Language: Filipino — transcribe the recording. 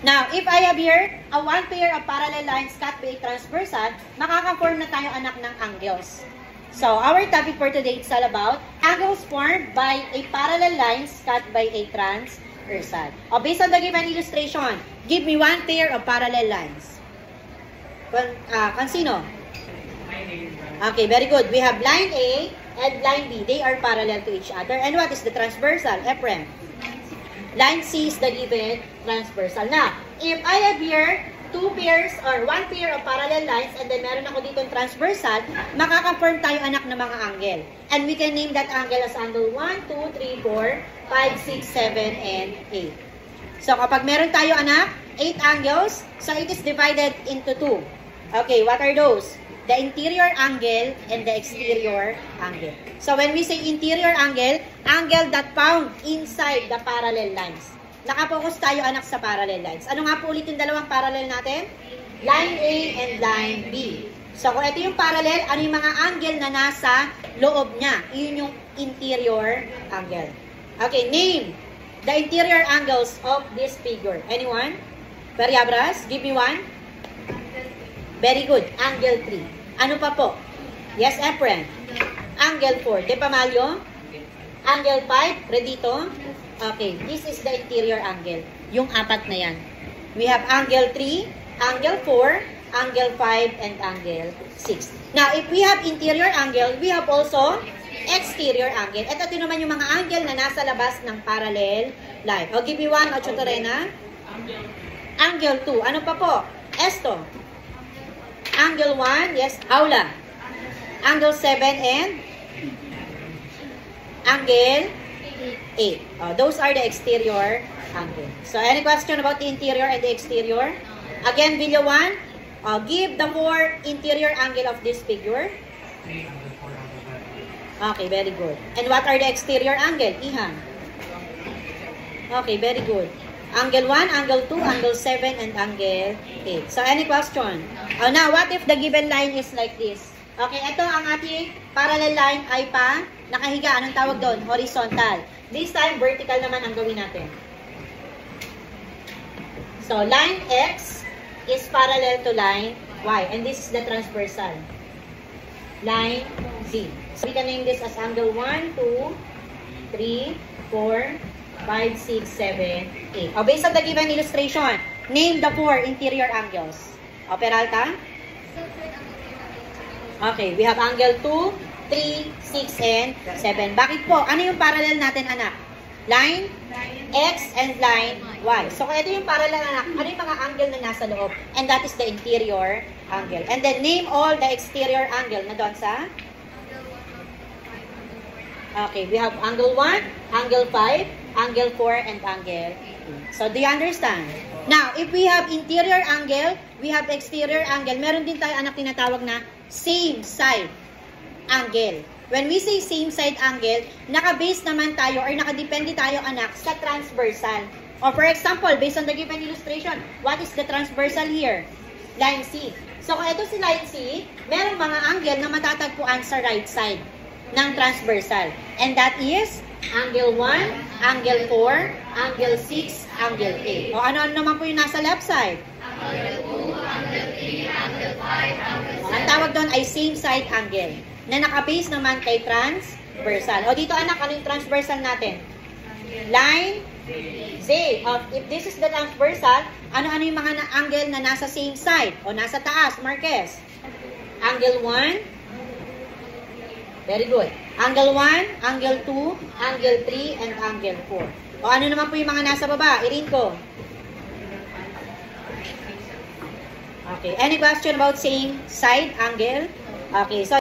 Now, if I have here a one pair of parallel lines cut by a transversal, makaka-form na tayo anak ng angles. So, our topic for today is all about angles formed by a parallel lines cut by a transversal. Based on the given illustration, give me one pair of parallel lines. Kansino? Okay, very good. We have line A and line B. They are parallel to each other. And what is the transversal? Ephraim. Line C is the given transversal. Now, if I have here two pairs or one pair of parallel lines and then meron ako dito transversal, makaka-form tayo anak ng mga angle. And we can name that angle as angle 1, 2, 3, 4, 5, 6, 7, and 8. So, kapag meron tayo anak, 8 angles, so it is divided into 2. Okay, what are those? The interior angle and the exterior angle. So when we say interior angle, angle that found inside the parallel lines. Nakapokus tayo anak sa parallel lines. Ano nga po ulit yung dalawang parallel natin? Line A and line B. So kung ito yung parallel, ano yung mga angle na nasa loob niya? Yun yung interior angle. Okay, name the interior angles of this figure. Anyone? Variabras, give me one. Very good. Angle 3. Ano pa po? Yes, Ephraim. Angle 4. De Pamalio? Angle 5. Redito? Okay. This is the interior angle. Yung apat na yan. We have angle 3, angle 4, angle 5, and angle 6. Now, if we have interior angle, we have also exterior angle. At ito naman yung mga angle na nasa labas ng parallel line. O, give me one, Ochotorena. Angle 2. Ano pa po? Esto. Angle 1, yes, Aula. Angle 7 and angle 8. Those are the exterior angle. So, any question about the interior and the exterior? Again, video 1, give the four interior angle of this figure. Okay, very good. And what are the exterior angle? Ihan. Okay, very good. Angle 1, angle 2, angle 7, and angle 8. So, any question? Now, what if the given line is like this? Okay, ito ang ating parallel line ay pa nakahiga. Anong tawag doon? Horizontal. This time, vertical naman ang gawin natin. So, line X is parallel to line Y. And this is the transversal. Line Z. So, we can name this as angle 1, 2, 3, 4, 5, 6, 7, 8. Based on the given illustration, name the four interior angles. Peralta? Okay, we have angle 2, 3, 6, and 7. Bakit po? Ano yung parallel natin, anak? Line X and line Y. So, kung ito yung parallel, anak, ano yung mga angle na nasa loob? And that is the interior angle. And then, name all the exterior angle na doon sa? Okay, we have angle 1, angle 5, angle 4, and angle 8. So, do you understand? Now, if we have interior angle, we have exterior angle. Meron din tayo anak tinatawag na same side angle. When we say same side angle, naka-base naman tayo or nakadepende tayo anak sa transversal. Or for example, based on the given illustration, what is the transversal here? Line C. So, kung ito si line C, merong mga angle na matatagpuan sa right side ng transversal. And that is angle 1, angle 4, angle 6, angle 8. O ano naman po yung nasa left side? Angle 2, angle 3, angle 5, angle 7. Ang tawag doon ay same side angle na nakabase naman kay transversal. O dito anak, ano yung transversal natin? Line Z. If this is the transversal, ano-ano yung mga angle na nasa same side o nasa taas? Marquez. Angle 1. Very good. Angle 1, angle 2, angle 3, and angle 4. O ano naman po yung mga nasa baba? Irinko. Okay. Any question about same side angle? Okay. So